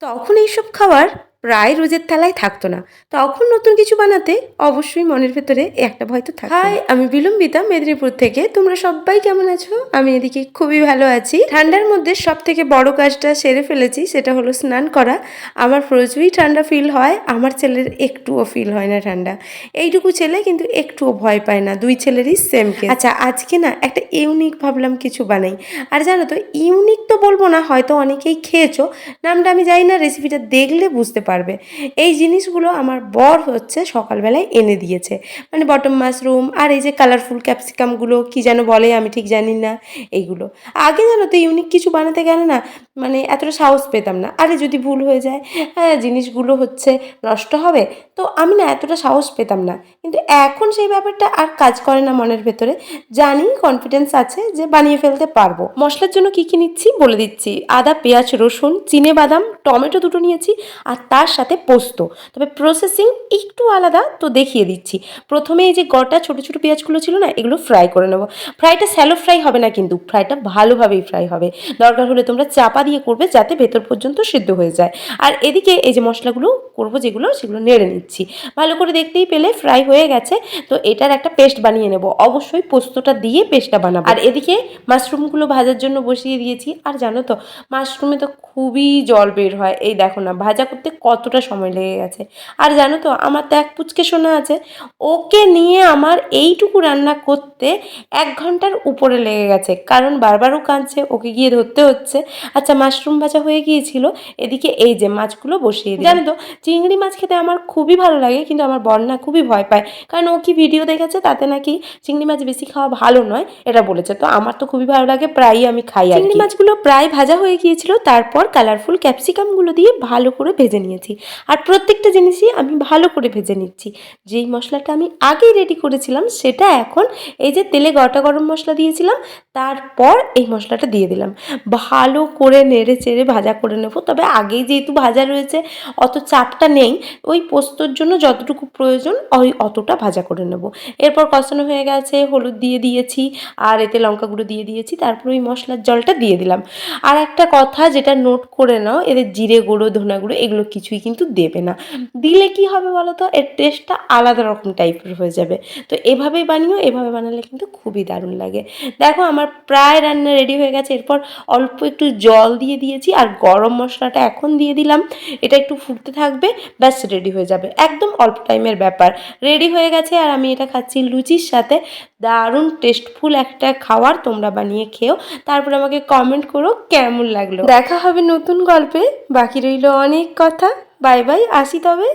তখন এইসব খাবার প্রায় রোজের থালায় থাকতো না। তখন নতুন কিছু বানাতে অবশ্যই মনের ভেতরে একটা ভয় তো থাকতো। হাই, আমি বিলম্বিতা মেদিনীপুর থেকে। তোমরা সবাই কেমন আছো? আমি এদিকে খুবই ভালো আছি। ঠান্ডার মধ্যে সব থেকে বড় কাজটা সেরে ফেলেছি, সেটা হলো স্নান করা। আমার প্রচুরই ঠান্ডা ফিল হয়, আমার ছেলের একটুও ফিল হয় না ঠান্ডা। এইটুকু ছেলে কিন্তু একটুও ভয় পায় না, দুই ছেলেরই সেম কেস। আচ্ছা, আজকে না একটা ইউনিক ভাবলাম কিছু বানাই। আর জানো তো, ইউনিক তো বলবো না, হয়তো অনেকেই খেয়েছো, নামটা আমি জানি না, রেসিপিটা দেখলে বুঝতে পারবে। এই জিনিসগুলো আমার বর হচ্ছে সকালবেলায় এনে দিয়েছে, মানে বটম মাশরুম আর এই যে কালারফুল ক্যাপসিকামগুলো কি যেন বলে, আমি ঠিক জানি না এইগুলো। আগে জানো তো ইউনিক কিছু বানাতে গেলে না মানে এতটা সাহস পেতাম না, আরে যদি ভুল হয়ে যায়, হ্যাঁ জিনিসগুলো হচ্ছে নষ্ট হবে, তো আমি না এতটা সাহস পেতাম না। কিন্তু এখন সেই ব্যাপারটা আর কাজ করে না মনের ভেতরে, জানি কনফিডেন্স আছে যে বানিয়ে ফেলতে পারবো। মশলার জন্য কি কি নিচ্ছি বলে দিচ্ছি। আদা, পেঁয়াজ, রসুন, চিনে বাদাম, টমেটো দুটো নিয়েছি, আর তার সাথে পোস্ত। তবে প্রসেসিং একটু আলাদা, তো দেখিয়ে দিচ্ছি। প্রথমে এই যে গোটা ছোটো ছোটো পেঁয়াজগুলো ছিল না, এগুলো ফ্রাই করে নেবো। ফ্রাইটা স্যালো ফ্রাই হবে না, কিন্তু ফ্রাইটা ভালোভাবেই ফ্রাই হবে। দরকার হলে তোমরা চাপা দিয়ে করবে, যাতে ভেতর পর্যন্ত সিদ্ধ হয়ে যায়। আর এদিকে এই যে মশলাগুলো করবো যেগুলো, সেগুলো নেড়ে নিচ্ছি ভালো করে। দেখতেই পেলে ফ্রাই হয়ে গেছে। তো এটার একটা পেস্ট বানিয়ে নেব, অবশ্যই পোস্তটা দিয়ে পেস্টটা বানাবো। আর এদিকে মাশরুমগুলো ভাজার জন্য বসিয়ে দিয়েছি। আর জানো তো, মাশরুমে তো খুবই জল বের হয়। এই দেখো না, ভাজা করতে কতটা সময় লেগে গেছে। আর জানো তো, আমার তো এক পুচকে সোনা আছে, ওকে নিয়ে আমার এইটুকু রান্না করতে 1 ঘন্টার উপরে লেগে গেছে, কারণ বারবারও কাঁদছে, ওকে গিয়ে ধরতে হচ্ছে। আচ্ছা, মাশরুম ভাজা হয়ে গিয়েছিল, এদিকে এই যে মাছগুলো বসিয়ে দিই। জানো তো, চিংড়ি মাছ খেতে আমার খুবই ভালো লাগে, কিন্তু আমার বর না খুবই ভয় পায়, কারণ ও কি ভিডিও দেখেছে, তাতে নাকি চিংড়ি মাছ বেশি খাওয়া ভালো নয় এটা বলেছে। তো আমার তো খুবই ভালো লাগে, প্রায়ই আমি খাই। চিংড়ি মাছগুলো প্রায় ভাজা হয়ে গিয়েছিল, তারপর কালারফুল ক্যাপসিকামগুলো দিয়ে ভালো করে ভেজে নিয়েছি। আর প্রত্যেকটা জিনিসই আমি ভালো করে ভেজে নিচ্ছি। যেই মশলাটা আমি আগেই রেডি করেছিলাম, সেটা এখন এই যে তেলে গোটা গরম মশলা দিয়েছিলাম, তারপর এই মশলাটা দিয়ে দিলাম। ভালো করে নেড়ে চেড়ে ভাজা করে নেব। তবে আগেই যেহেতু ভাজা রয়েছে, অত চাপটা নেই। ওই পোস্তর জন্য যতটুকু প্রয়োজন ওই অতটা ভাজা করে নেব। এরপর কষানো হয়ে গেছে, হলুদ দিয়ে দিয়েছি, আর এতে লঙ্কা গুঁড়ো দিয়ে দিয়েছি, তারপর ওই মশলার জলটা দিয়ে দিলাম। আর একটা কথা যেটা নোট করে নাও, এদের জিরে গুঁড়ো, ধনা গুঁড়ো এগুলো কিছুই কিন্তু দেবে না। দিলে কি হবে বলো তো, এর টেস্টটা আলাদা রকম টাইপের হয়ে যাবে। তো এভাবেই বানিও, এভাবে বানালে কিন্তু খুবই দারুণ লাগে। দেখো আমার প্রায় রান্না রেডি হয়ে গেছে। এরপর অল্প একটু জল দিয়ে দিয়েছি, আর গরম মশলাটা এখন দিয়ে দিলাম। এটা একটু ফুটতে থাকবে, ব্যাস রেডি হয়ে যাবে। একদম অল্প টাইমের ব্যাপার, রেডি হয়ে গেছে। আর আমি এটা খাচ্ছি লুচির সাথে। দারুণ টেস্টফুল একটা খাবার, তোমরা বানিয়ে খেও, তারপর আমাকে কমেন্ট করো কেমন লাগলো। দেখা হবে নতুন গল্পে, বাকি রইল অনেক কথা। বাই বাই, আসি তবে।